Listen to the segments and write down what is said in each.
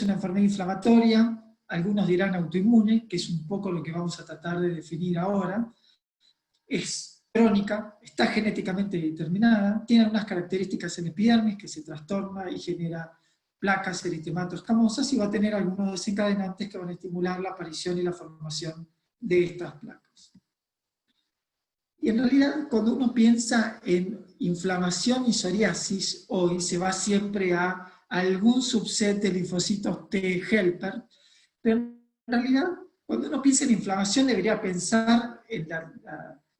una enfermedad inflamatoria, algunos dirán autoinmune, que es un poco lo que vamos a tratar de definir ahora. Es crónica, está genéticamente determinada, tiene algunas características en epidermis que se trastorna y genera placas, eritemato escamosas, y va a tener algunos desencadenantes que van a estimular la aparición y la formación de estas placas. Y en realidad, cuando uno piensa en inflamación y psoriasis, hoy se va siempre a algún subset de linfocitos T helper, pero en realidad, cuando uno piensa en inflamación, debería pensar en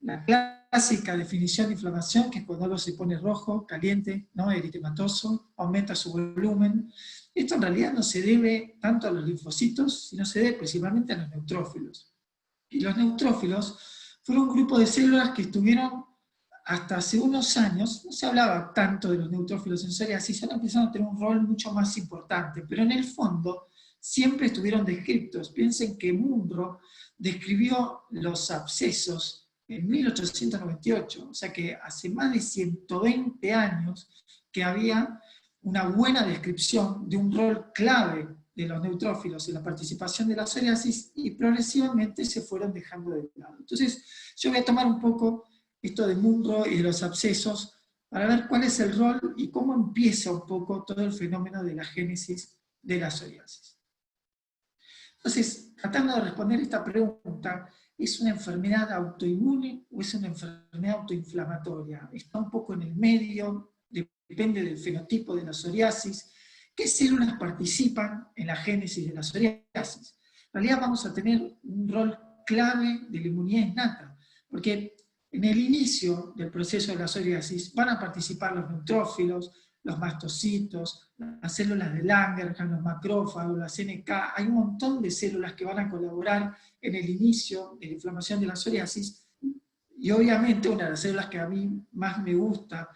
la clásica definición de inflamación, que es cuando algo se pone rojo, caliente, ¿no? Eritematoso, aumenta su volumen. Esto en realidad no se debe tanto a los linfocitos, sino se debe principalmente a los neutrófilos. Y los neutrófilos fueron un grupo de células que estuvieron hasta hace unos años, no se hablaba tanto de los neutrófilos en psoriasis, ahora empezaron a tener un rol mucho más importante, pero en el fondo siempre estuvieron descritos. Piensen que Munro describió los abscesos en 1898, o sea que hace más de 120 años que había una buena descripción de un rol clave de los neutrófilos en la participación de la psoriasis, y progresivamente se fueron dejando de lado. Entonces, yo voy a tomar un poco esto de Munro y de los abscesos para ver cuál es el rol y cómo empieza un poco todo el fenómeno de la génesis de la psoriasis. Entonces, tratando de responder esta pregunta, ¿es una enfermedad autoinmune o es una enfermedad autoinflamatoria? Está un poco en el medio, depende del fenotipo de la psoriasis. ¿Qué células participan en la génesis de la psoriasis? En realidad vamos a tener un rol clave de la inmunidad innata, porque en el inicio del proceso de la psoriasis van a participar los neutrófilos, los mastocitos, las células de Langerhans, los macrófagos, las NK. Hay un montón de células que van a colaborar en el inicio de la inflamación de la psoriasis, y obviamente una de las células que a mí más me gusta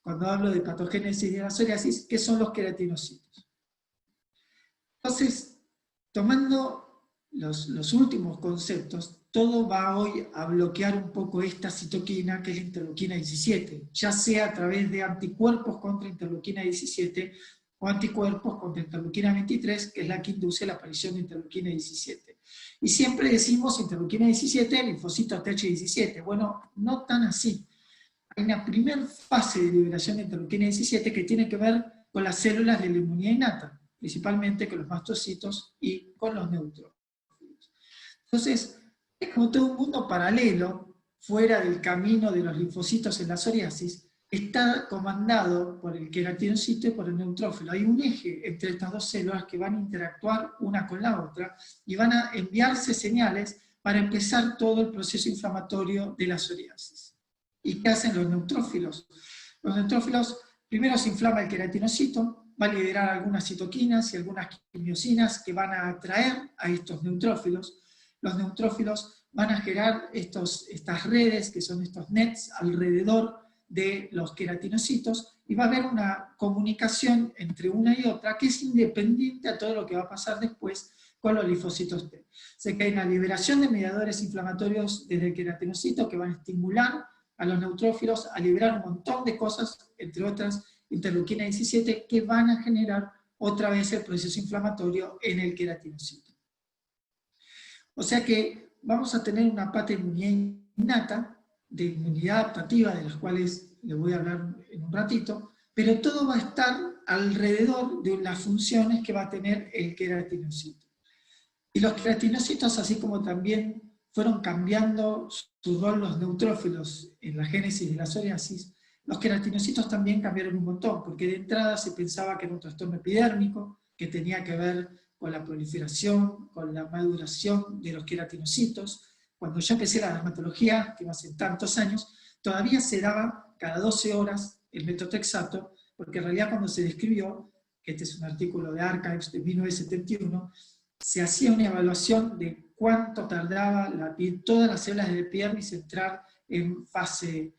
cuando hablo de patogénesis de la psoriasis, que son los queratinocitos. Entonces, tomando los últimos conceptos, todo va hoy a bloquear un poco esta citoquina, que es la interleuquina 17, ya sea a través de anticuerpos contra interleuquina 17, o anticuerpos contra interleuquina 23, que es la que induce la aparición de interleuquina 17. Y siempre decimos interleuquina 17, linfocitos Th17. Bueno, no tan así. Hay una primera fase de liberación de interleuquina 17 que tiene que ver con las células de la inmunidad innata, principalmente con los mastocitos y con los neutrófilos. Entonces, es como todo un mundo paralelo, fuera del camino de los linfocitos en la psoriasis, está comandado por el queratinocito y por el neutrófilo. Hay un eje entre estas dos células que van a interactuar una con la otra y van a enviarse señales para empezar todo el proceso inflamatorio de la psoriasis. ¿Y qué hacen los neutrófilos? Los neutrófilos, primero se inflama el queratinocito, va a liberar algunas citoquinas y algunas quimiosinas que van a atraer a estos neutrófilos. Los neutrófilos van a generar estas redes, que son estos nets, alrededor de los queratinocitos, y va a haber una comunicación entre una y otra que es independiente a todo lo que va a pasar después con los linfocitos T. Se que hay una liberación de mediadores inflamatorios desde el queratinocito que van a estimular a los neutrófilos a liberar un montón de cosas, entre otras interleuquina 17, que van a generar otra vez el proceso inflamatorio en el queratinocito. O sea que vamos a tener una pata de inmunidad innata, de inmunidad adaptativa, de las cuales les voy a hablar en un ratito, pero todo va a estar alrededor de las funciones que va a tener el queratinocito. Y los queratinocitos, así como también fueron cambiando su rol los neutrófilos en la génesis de la psoriasis, los queratinocitos también cambiaron un montón, porque de entrada se pensaba que era un trastorno epidérmico, que tenía que ver con la proliferación, con la maduración de los queratinocitos. Cuando yo empecé la dermatología, que no hace tantos años, todavía se daba cada 12 horas el metotrexato, porque en realidad cuando se describió, que este es un artículo de Archives de 1971, se hacía una evaluación de cuánto tardaba todas las células de epidermis entrar en fase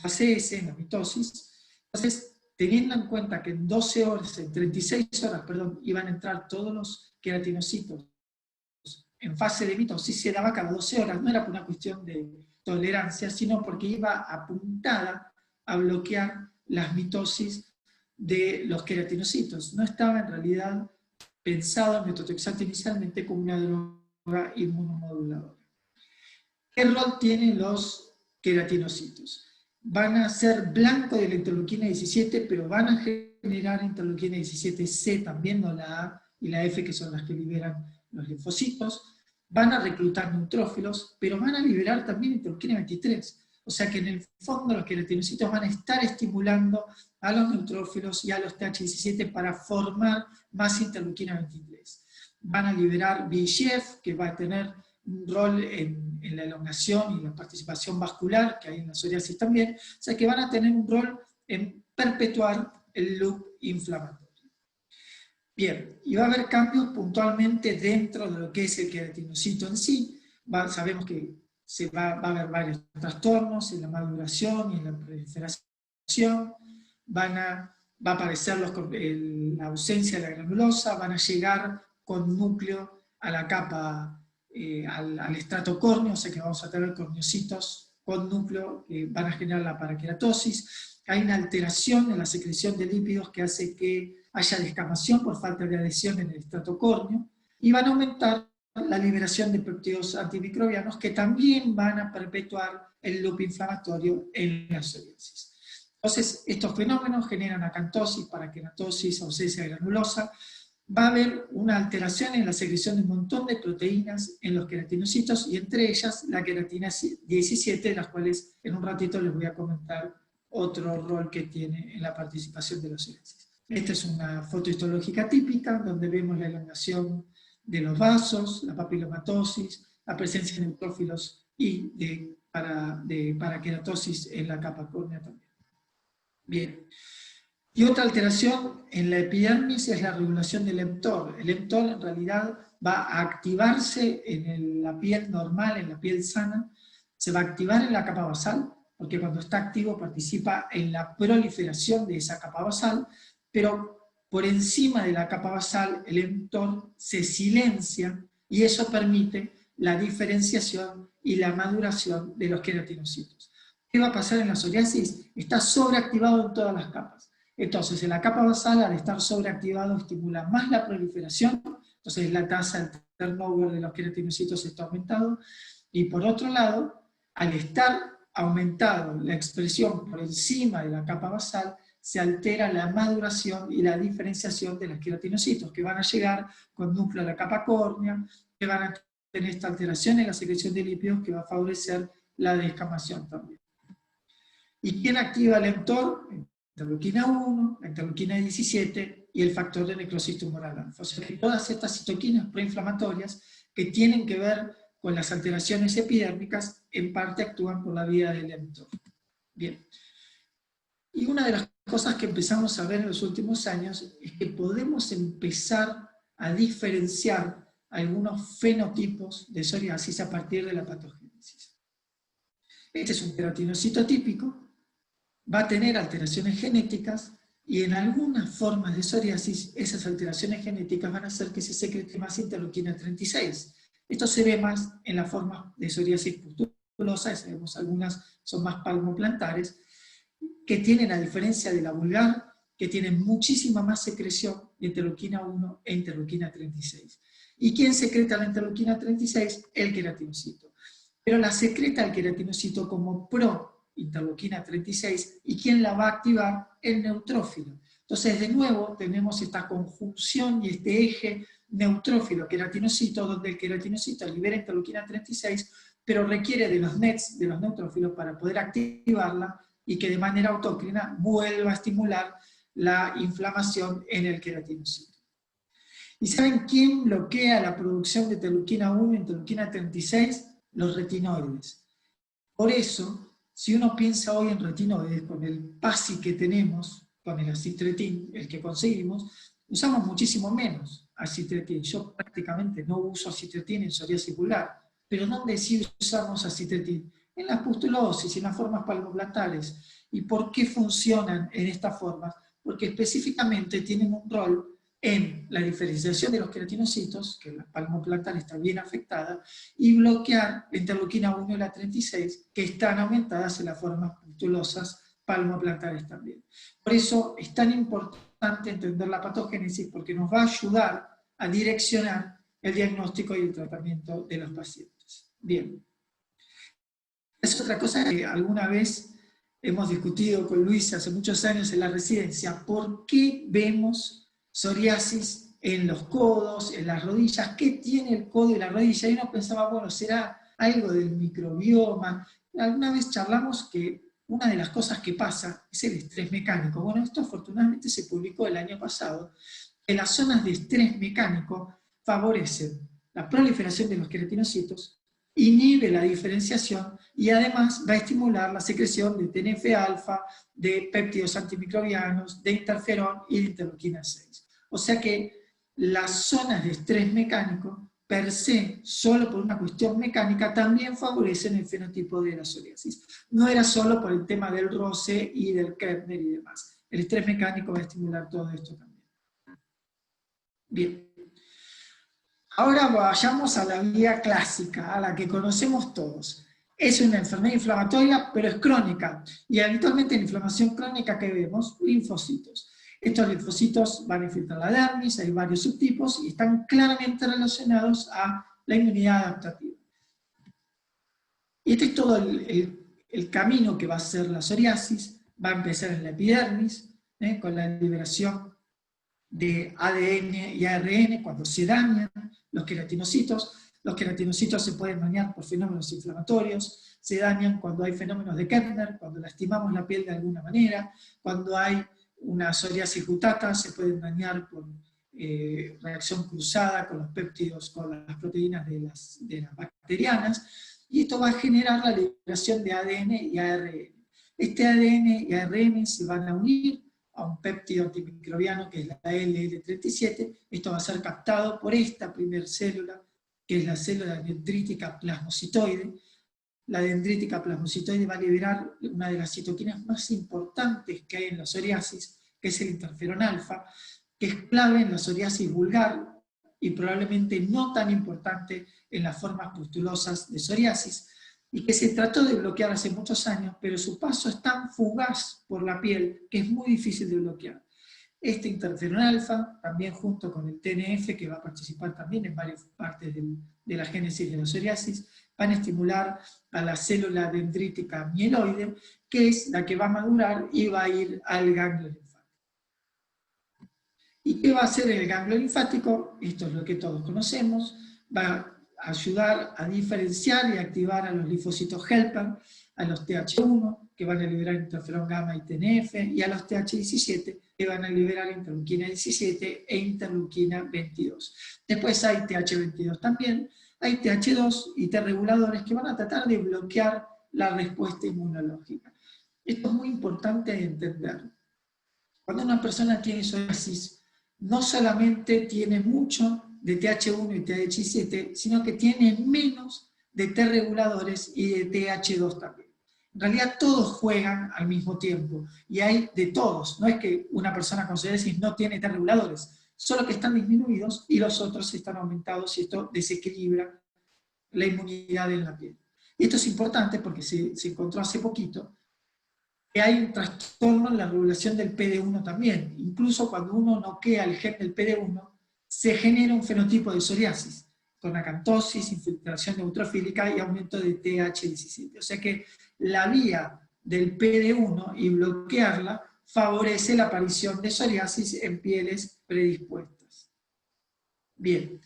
S, en la mitosis. Entonces, teniendo en cuenta que en 12 horas, en 36 horas, perdón, iban a entrar todos los queratinocitos en fase de mitosis, se daba cada 12 horas, no era por una cuestión de tolerancia, sino porque iba apuntada a bloquear las mitosis de los queratinocitos. No estaba en realidad pensado el metotrexato inicialmente como una droga inmunomoduladora. ¿Qué rol tienen los queratinocitos? Van a ser blanco de la interleuquina 17, pero van a generar interleuquina 17C, también no la A y la F, que son las que liberan los linfocitos. Van a reclutar neutrófilos, pero van a liberar también interleuquina 23. O sea que en el fondo los queratinocitos van a estar estimulando a los neutrófilos y a los TH17 para formar más interleuquina 23. Van a liberar VEGF, que va a tener un rol en la elongación y la participación vascular, que hay en la psoriasis también, o sea que van a tener un rol en perpetuar el loop inflamatorio. Bien, y va a haber cambios puntualmente dentro de lo que es el queratinocito en sí. Sabemos que va a haber varios trastornos en la maduración y en la proliferación, va a aparecer la ausencia de la granulosa, van a llegar con núcleo a la capa, al estrato córneo, o sea que vamos a tener corneocitos con núcleo que van a generar la paraqueratosis. Hay una alteración en la secreción de lípidos que hace que haya descamación por falta de adhesión en el estrato córneo, y van a aumentar la liberación de péptidos antimicrobianos que también van a perpetuar el loop inflamatorio en la psoriasis. Entonces, estos fenómenos generan acantosis, paraqueratosis, ausencia de granulosa. Va a haber una alteración en la secreción de un montón de proteínas en los queratinocitos, y entre ellas la queratina 17, de las cuales en un ratito les voy a comentar otro rol que tiene en la participación de la psoriasis. Esta es una foto histológica típica, donde vemos la elongación de los vasos, la papilomatosis, la presencia de neutrófilos y de paraqueratosis en la capa córnea también. Bien. Y otra alteración en la epidermis es la regulación del mTOR. El mTOR en realidad va a activarse en la piel normal, en la piel sana, se va a activar en la capa basal, porque cuando está activo participa en la proliferación de esa capa basal, pero por encima de la capa basal el mTOR se silencia y eso permite la diferenciación y la maduración de los queratinocitos. ¿Qué va a pasar en la psoriasis? Está sobreactivado en todas las capas. Entonces, en la capa basal, al estar sobreactivado, estimula más la proliferación, entonces la tasa de turnover de los queratinocitos está aumentado, y por otro lado, al estar aumentado la expresión por encima de la capa basal, se altera la maduración y la diferenciación de los queratinocitos, que van a llegar con núcleo a la capa córnea, que van a tener esta alteración en la secreción de lípidos que va a favorecer la descamación también. ¿Y quién activa el mTOR? La interleuquina 1, la interleuquina 17 y el factor de necrosis tumoral. O sea, que todas estas citoquinas proinflamatorias que tienen que ver con las alteraciones epidérmicas, en parte actúan por la vía del mTOR. Bien. Y una de las cosas que empezamos a ver en los últimos años es que podemos empezar a diferenciar algunos fenotipos de psoriasis a partir de la patogénesis. Este es un queratinocito típico, va a tener alteraciones genéticas, y en algunas formas de psoriasis esas alteraciones genéticas van a hacer que se secrete más interleuquina 36. Esto se ve más en las formas de psoriasis pustulosa, sabemos algunas son más palmoplantares, que tienen, a diferencia de la vulgar, que tienen muchísima más secreción de interleuquina 1 e interleuquina 36. ¿Y quién secreta la interleuquina 36? El queratinocito. Pero la secreta el queratinocito como pro-interleuquina 36, y ¿quién la va a activar? El neutrófilo. Entonces, de nuevo, tenemos esta conjunción y este eje neutrófilo-queratinocito, donde el queratinocito libera interleuquina 36, pero requiere de los NETs, de los neutrófilos, para poder activarla, y que de manera autócrina vuelva a estimular la inflamación en el queratinocito. ¿Y saben quién bloquea la producción de interleuquina 1 y interleuquina 36? Los retinoides. Por eso, si uno piensa hoy en retinoides, con el PASI que tenemos, con el acitretin, el que conseguimos, usamos muchísimo menos acitretin. Yo prácticamente no uso acitretin en psoriasis vulgar, pero ¿dónde sí usamos acitretin? En las pustulosis, en las formas palmoplantares. ¿Y por qué funcionan en estas formas? Porque específicamente tienen un rol en la diferenciación de los queratinocitos, que la palmoplantar está bien afectada, y bloquear la interleuquina 1 y la 36, que están aumentadas en las formas pustulosas palmoplantares también. Por eso es tan importante entender la patogénesis, porque nos va a ayudar a direccionar el diagnóstico y el tratamiento de los pacientes. Bien. Es otra cosa que alguna vez hemos discutido con Luis hace muchos años en la residencia. ¿Por qué vemos psoriasis en los codos, en las rodillas? ¿Qué tiene el codo y la rodilla? Y uno pensaba, bueno, será algo del microbioma. Alguna vez charlamos que una de las cosas que pasa es el estrés mecánico. Bueno, esto afortunadamente se publicó el año pasado, que las zonas de estrés mecánico favorecen la proliferación de los queratinocitos, inhibe la diferenciación y además va a estimular la secreción de TNF-alfa, de péptidos antimicrobianos, de interferón y de interleuquina 6. O sea que las zonas de estrés mecánico, per se, solo por una cuestión mecánica, también favorecen el fenotipo de la psoriasis. No era solo por el tema del roce y del Kepner y demás. El estrés mecánico va a estimular todo esto también. Bien. Ahora vayamos a la vía clásica, a la que conocemos todos. Es una enfermedad inflamatoria, pero es crónica. Y habitualmente en inflamación crónica, ¿qué vemos? Linfocitos. Estos linfocitos van a infiltrar la dermis, hay varios subtipos, y están claramente relacionados a la inmunidad adaptativa. Y este es todo el camino que va a ser la psoriasis. Va a empezar en la epidermis, con la liberación de ADN y ARN cuando se dañan los queratinocitos. Los queratinocitos se pueden dañar por fenómenos inflamatorios, se dañan cuando hay fenómenos de Kepner, cuando lastimamos la piel de alguna manera, cuando hay una psoriasis cutata, se pueden dañar por reacción cruzada con los péptidos, con las proteínas de las bacterianas, y esto va a generar la liberación de ADN y ARN. Este ADN y ARN se van a unir a un péptido antimicrobiano que es la LL37, esto va a ser captado por esta primera célula, que es la célula dendrítica plasmocitoide. La dendrítica plasmocitoide va a liberar una de las citoquinas más importantes que hay en la psoriasis, que es el interferón alfa, que es clave en la psoriasis vulgar y probablemente no tan importante en las formas pustulosas de psoriasis, y que se trató de bloquear hace muchos años, pero su paso es tan fugaz por la piel que es muy difícil de bloquear. Este interferón alfa, también junto con el TNF, que va a participar también en varias partes de la génesis de la psoriasis, van a estimular a la célula dendrítica mieloide, que es la que va a madurar y va a ir al ganglio linfático. ¿Y qué va a hacer el ganglio linfático? Esto es lo que todos conocemos. Va a ayudar a diferenciar y activar a los linfocitos helper, a los TH1, que van a liberar interferón gamma y TNF, y a los TH17, que van a liberar interleuquina 17 e interleuquina 22. Después hay TH22 también, hay TH2 y T reguladores que van a tratar de bloquear la respuesta inmunológica. Esto es muy importante de entender. Cuando una persona tiene psoriasis, no solamente tiene mucho de TH1 y TH17, sino que tiene menos de T reguladores y de TH2 también. En realidad todos juegan al mismo tiempo, y hay de todos. No es que una persona con psoriasis no tiene T reguladores, solo que están disminuidos y los otros están aumentados, y esto desequilibra la inmunidad en la piel. Y esto es importante porque se encontró hace poquito que hay un trastorno en la regulación del PD1 también. Incluso cuando uno noquea el gen del PD1, se genera un fenotipo de psoriasis, con acantosis, infiltración neutrofílica y aumento de TH17. O sea que la vía del PD1 y bloquearla favorece la aparición de psoriasis en pieles predispuestas. Bien.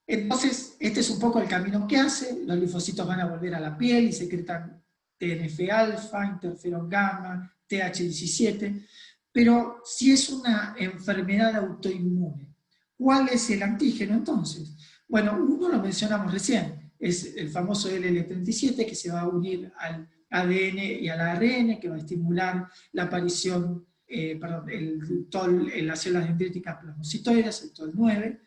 Entonces, este es un poco el camino que hace. Los linfocitos van a volver a la piel y secretan TNF-alfa, interferón gamma, TH17, pero si es una enfermedad autoinmune, ¿cuál es el antígeno entonces? Bueno, uno lo mencionamos recién, es el famoso LL37 que se va a unir al ADN y al ARN, que va a estimular la aparición, el TOL en las células dendríticas plasmocitoides, el TOL9,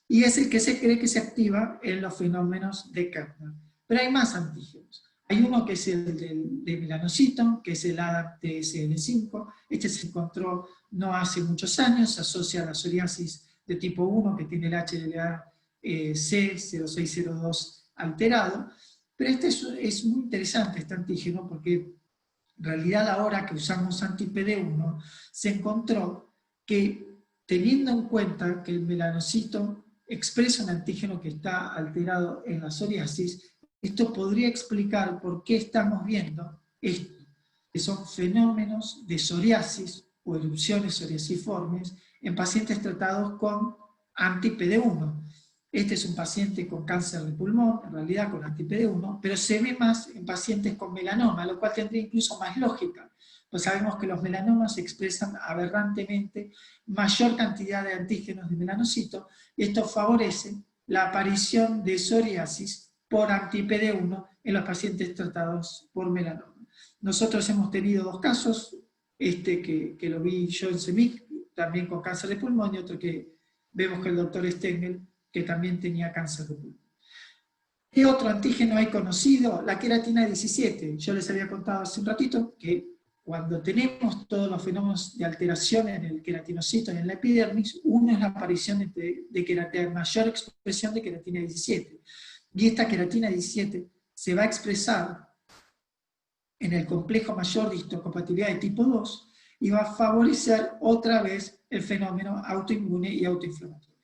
y es el que se cree que se activa en los fenómenos de Kepner. Pero hay más antígenos. Hay uno que es el de melanocito, que es el ADAPTSL5. Este se encontró no hace muchos años, se asocia a la psoriasis de tipo 1, que tiene el HLA-C0602 alterado. Pero este es muy interesante, este antígeno, porque en realidad ahora que usamos anti-PD1, se encontró que teniendo en cuenta que el melanocito expresa un antígeno que está alterado en la psoriasis, esto podría explicar por qué estamos viendo esto, que son fenómenos de psoriasis o erupciones psoriasiformes en pacientes tratados con anti-PD1. Este es un paciente con cáncer de pulmón, en realidad con anti-PD1, pero se ve más en pacientes con melanoma, lo cual tendría incluso más lógica. Pues sabemos que los melanomas expresan aberrantemente mayor cantidad de antígenos de melanocito, y esto favorece la aparición de psoriasis por anti-PD1 en los pacientes tratados por melanoma. Nosotros hemos tenido 2 casos, este que lo vi yo en CEMIC, también con cáncer de pulmón, y otro que vemos que el doctor Stengel, que también tenía cáncer de pulmón. ¿Qué otro antígeno hay conocido? La queratina 17. Yo les había contado hace un ratito que cuando tenemos todos los fenómenos de alteración en el queratinocito y en la epidermis, uno es la aparición de mayor expresión de queratina 17. Y esta queratina 17 se va a expresar en el complejo mayor de histocompatibilidad de tipo 2 y va a favorecer otra vez el fenómeno autoinmune y autoinflamatorio.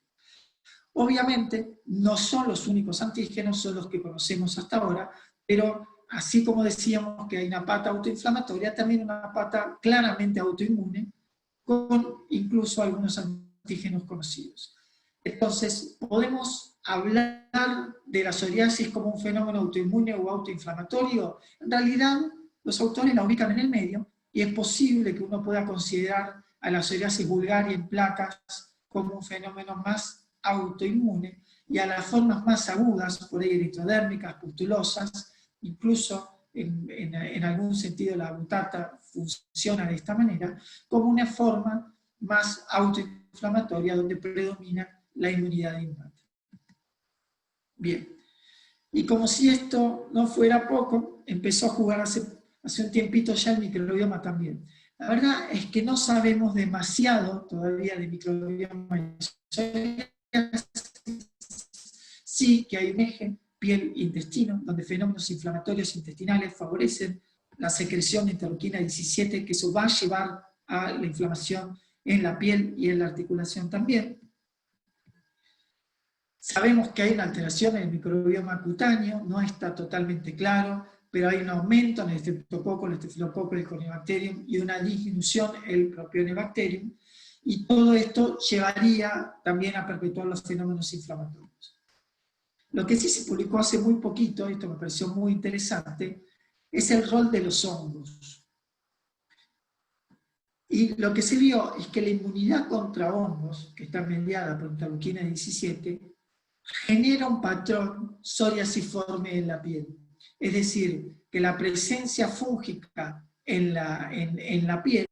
Obviamente, no son los únicos antígenos, son los que conocemos hasta ahora, pero así como decíamos que hay una pata autoinflamatoria, también una pata claramente autoinmune, con incluso algunos antígenos conocidos. Entonces, podemos hablar de la psoriasis como un fenómeno autoinmune o autoinflamatorio. En realidad, los autores la ubican en el medio, y es posible que uno pueda considerar a la psoriasis vulgaris en placas como un fenómeno más autoinmune, y a las formas más agudas, por ahí eritrodérmicas, pustulosas, incluso en algún sentido la butata funciona de esta manera, como una forma más autoinflamatoria donde predomina la inmunidad innata. Bien, y como si esto no fuera poco, empezó a jugar hace un tiempito ya el microbioma también. La verdad es que no sabemos demasiado todavía de microbioma. Sí que hay un eje piel-intestino, donde fenómenos inflamatorios intestinales favorecen la secreción de interleuquina 17, que eso va a llevar a la inflamación en la piel y en la articulación también. Sabemos que hay una alteración en el microbioma cutáneo, no está totalmente claro, pero hay un aumento en el Streptococcus, el Staphylococcus, el Corynebacterium, y una disminución en el Propionibacterium, y todo esto llevaría también a perpetuar los fenómenos inflamatorios. Lo que sí se publicó hace muy poquito, esto me pareció muy interesante, es el rol de los hongos. Y lo que se vio es que la inmunidad contra hongos, que está mediada por interleuquina 17, genera un patrón psoriasiforme en la piel. Es decir, que la presencia fúngica en la piel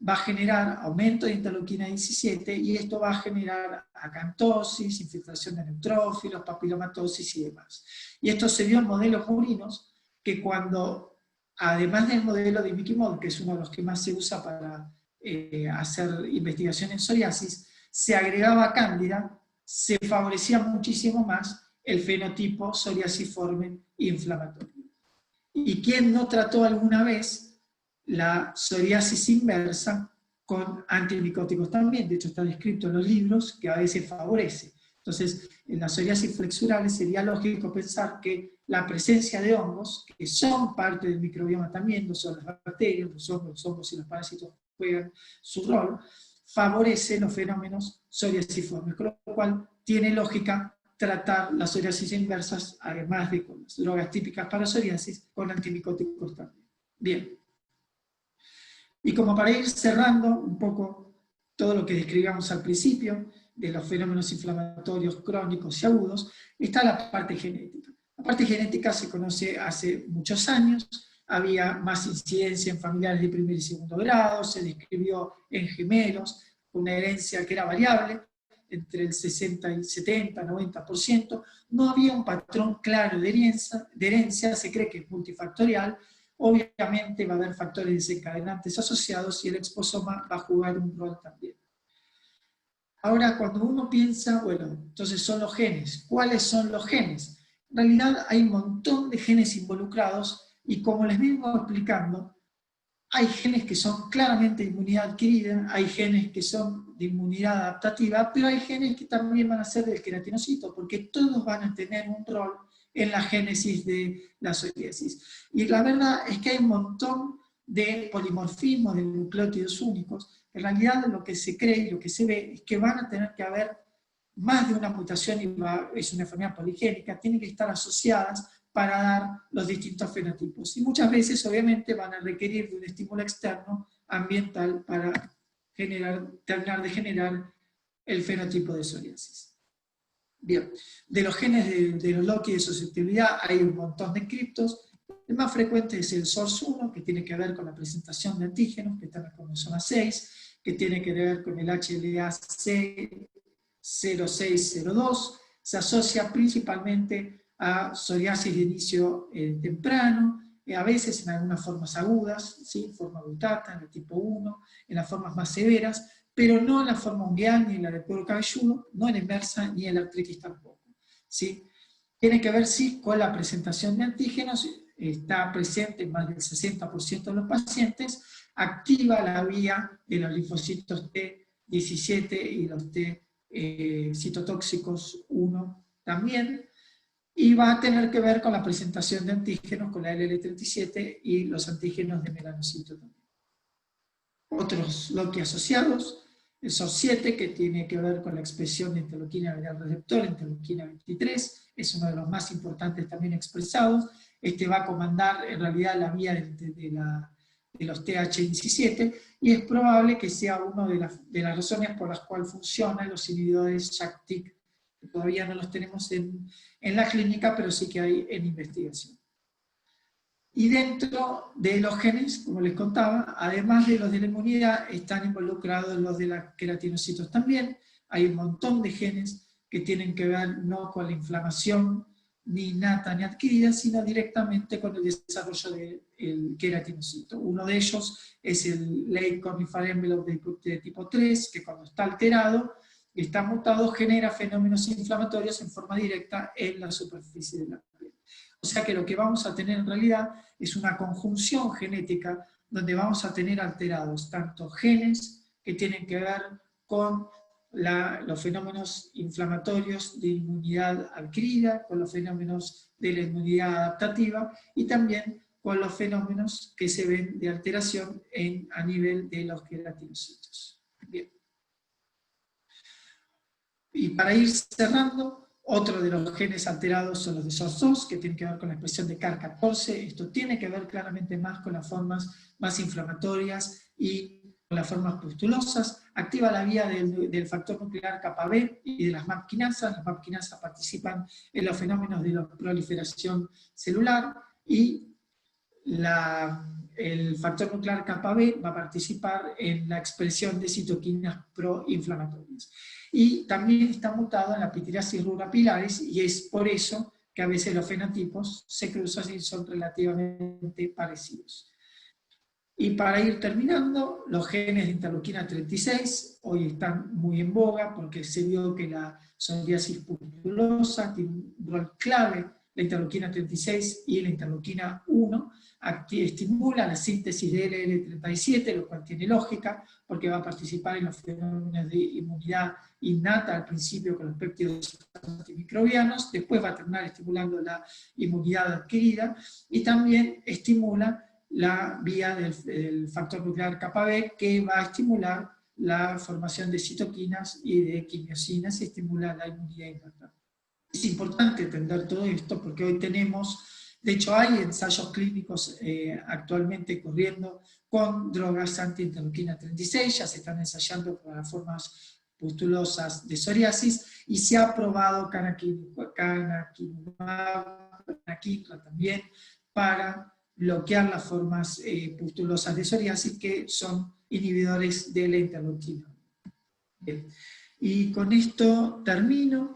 va a generar aumento de interleuquina 17, y esto va a generar acantosis, infiltración de neutrófilos, papilomatosis y demás. Y esto se vio en modelos murinos, que cuando, además del modelo de Mickey Mouse, que es uno de los que más se usa para hacer investigación en psoriasis, se agregaba cándida, se favorecía muchísimo más el fenotipo psoriasiforme inflamatorio. ¿Y quién no trató alguna vez la psoriasis inversa con antimicóticos también? De hecho está descrito en los libros que a veces favorece. Entonces, en las psoriasis flexurales sería lógico pensar que la presencia de hongos, que son parte del microbioma también, no son las bacterias, los hongos y los parásitos juegan su rol, favorece los fenómenos psoriasiformes, con lo cual tiene lógica tratar las psoriasis inversas, además de con las drogas típicas para psoriasis, con antimicóticos también. Bien. Y como para ir cerrando un poco todo lo que describíamos al principio, de los fenómenos inflamatorios crónicos y agudos, está la parte genética. La parte genética se conoce hace muchos años, había más incidencia en familiares de primer y segundo grado, se describió en gemelos, una herencia que era variable, entre el 60 y 70, 90%, no había un patrón claro de herencia, se cree que es multifactorial, obviamente va a haber factores desencadenantes asociados y el exposoma va a jugar un rol también. Ahora, cuando uno piensa, bueno, entonces son los genes. ¿Cuáles son los genes? En realidad hay un montón de genes involucrados, y como les vengo explicando, hay genes que son claramente de inmunidad adquirida, hay genes que son de inmunidad adaptativa, pero hay genes que también van a ser del queratinocito, porque todos van a tener un rol en la génesis de la psoriasis. Y la verdad es que hay un montón de polimorfismos de nucleótidos únicos. En realidad lo que se cree y lo que se ve es que van a tener que haber más de una mutación, y es una enfermedad poligénica, tienen que estar asociadas para dar los distintos fenotipos. Y muchas veces, obviamente, van a requerir de un estímulo externo ambiental para terminar de generar el fenotipo de psoriasis. Bien, de los genes de los Loki de susceptibilidad hay un montón de criptos. El más frecuente es el SORS1, que tiene que ver con la presentación de antígenos, que está en la cromosoma 6, que tiene que ver con el HLA-C0602, se asocia principalmente a psoriasis de inicio temprano, a veces en algunas formas agudas, ¿sí? Forma butata, en el tipo 1, en las formas más severas, pero no en la forma ungueal, ni en la del cuero cabelludo, no en la inversa, ni en la artritis tampoco, ¿sí? Tiene que ver, sí, con la presentación de antígenos, está presente en más del 60% de los pacientes, activa la vía de los linfocitos T17 y los T citotóxicos 1 también, y va a tener que ver con la presentación de antígenos, con la LL37 y los antígenos de melanocito también. Otros Loki asociados, el SOR7, que tiene que ver con la expresión de interleuquina del receptor, interleuquina 23, es uno de los más importantes también expresados. Este va a comandar en realidad la vía de los TH17, y es probable que sea una de las razones por las cuales funcionan los inhibidores JAK-TIC, que todavía no los tenemos en la clínica, pero sí que hay en investigación. Y dentro de los genes, como les contaba, además de los de la inmunidad, están involucrados los de los queratinocitos también. Hay un montón de genes que tienen que ver no con la inflamación ni innata ni adquirida, sino directamente con el desarrollo del queratinocito. Uno de ellos es el late cornified envelope de tipo 3, que cuando está alterado y está mutado genera fenómenos inflamatorios en forma directa en la superficie de la piel. O sea que lo que vamos a tener en realidad es una conjunción genética donde vamos a tener alterados tanto genes que tienen que ver con los fenómenos inflamatorios de inmunidad adquirida, con los fenómenos de la inmunidad adaptativa y también con los fenómenos que se ven de alteración a nivel de los queratinocitos. Bien. Y para ir cerrando, otro de los genes alterados son los de SORS2, que tienen que ver con la expresión de CAR14. Esto tiene que ver claramente más con las formas más inflamatorias y con las formas pustulosas. Activa la vía del factor nuclear kappa B y de las MAP quinasas. Las MAP quinasas participan en los fenómenos de la proliferación celular, y el factor nuclear kappa B va a participar en la expresión de citoquinas proinflamatorias. Y también está mutado en la pitirasis rura pilaris, y es por eso que a veces los fenotipos se cruzan y son relativamente parecidos. Y para ir terminando, los genes de interleuquina 36 hoy están muy en boga porque se vio que la psoriasis pustulosa tiene un rol clave, la interleuquina 36 y la interleuquina 1, estimula la síntesis de LL37, lo cual tiene lógica, porque va a participar en los fenómenos de inmunidad innata al principio con los péptidos antimicrobianos, después va a terminar estimulando la inmunidad adquirida, y también estimula la vía del factor nuclear kappa B, que va a estimular la formación de citoquinas y de quimiosinas y estimula la inmunidad innata. Es importante entender todo esto porque hoy tenemos, de hecho hay ensayos clínicos actualmente corriendo con drogas anti-interleuquina 36, ya se están ensayando para las formas pustulosas de psoriasis, y se ha probado canakinumab también para bloquear las formas pustulosas de psoriasis, que son inhibidores de la interleuquina. Bien. Y con esto termino.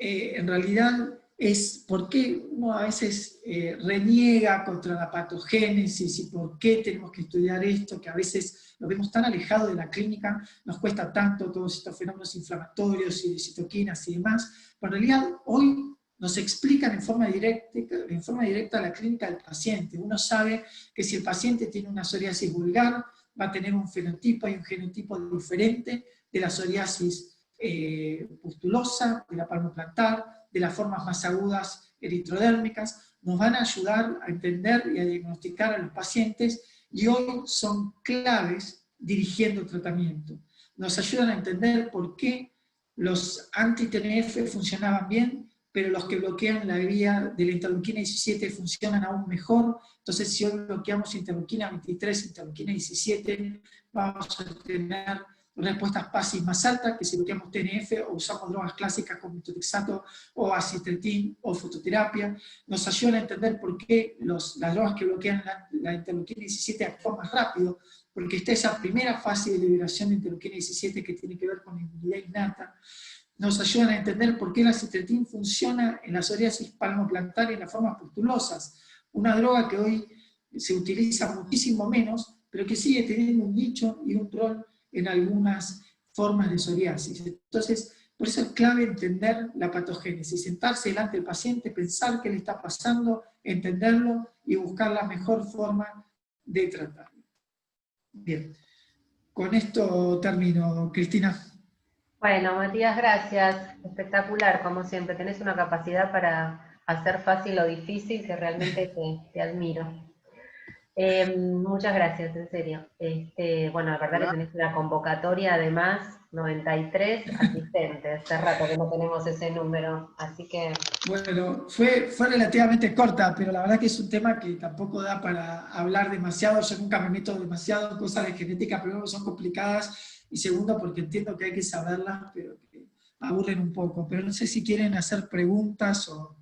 En realidad es por qué uno a veces reniega contra la patogénesis y por qué tenemos que estudiar esto, que a veces lo vemos tan alejado de la clínica, nos cuesta tanto todos estos fenómenos inflamatorios y de citoquinas y demás, pero en realidad hoy nos explican en forma directa la clínica del paciente. Uno sabe que si el paciente tiene una psoriasis vulgar, va a tener un fenotipo y un genotipo diferente de la psoriasis pustulosa, de la palmoplantar, de las formas más agudas eritrodérmicas, nos van a ayudar a entender y a diagnosticar a los pacientes, y hoy son claves dirigiendo el tratamiento. Nos ayudan a entender por qué los anti-TNF funcionaban bien, pero los que bloquean la vía de la interleuquina 17 funcionan aún mejor. Entonces, si hoy bloqueamos interleuquina 23, interleuquina 17, vamos a tener respuestas PASI más altas que si bloqueamos TNF o usamos drogas clásicas como metotrexato o acitretin o fototerapia. Nos ayudan a entender por qué las drogas que bloquean la interleuquina 17 actúan más rápido, porque está esa primera fase de liberación de interleuquina 17 que tiene que ver con la inmunidad innata. Nos ayudan a entender por qué el acitretin funciona en la psoriasis palmoplantar y en las formas pustulosas, una droga que hoy se utiliza muchísimo menos, pero que sigue teniendo un nicho y un rol en algunas formas de psoriasis. Entonces, por eso es clave entender la patogénesis, sentarse delante del paciente, pensar qué le está pasando, entenderlo y buscar la mejor forma de tratarlo. Bien, con esto termino, Cristina. Bueno, Matías, gracias. Espectacular, como siempre. Tenés una capacidad para hacer fácil lo difícil que realmente te admiro. Muchas gracias, en serio. Bueno, la verdad que tenés una convocatoria, además, 93 asistentes. Hace rato que no tenemos ese número, así que... Bueno, fue relativamente corta, pero la verdad que es un tema que tampoco da para hablar demasiado. Yo nunca me meto demasiado en cosas de genética, primero son complicadas, y segundo porque entiendo que hay que saberlas, pero que aburren un poco. Pero no sé si quieren hacer preguntas o...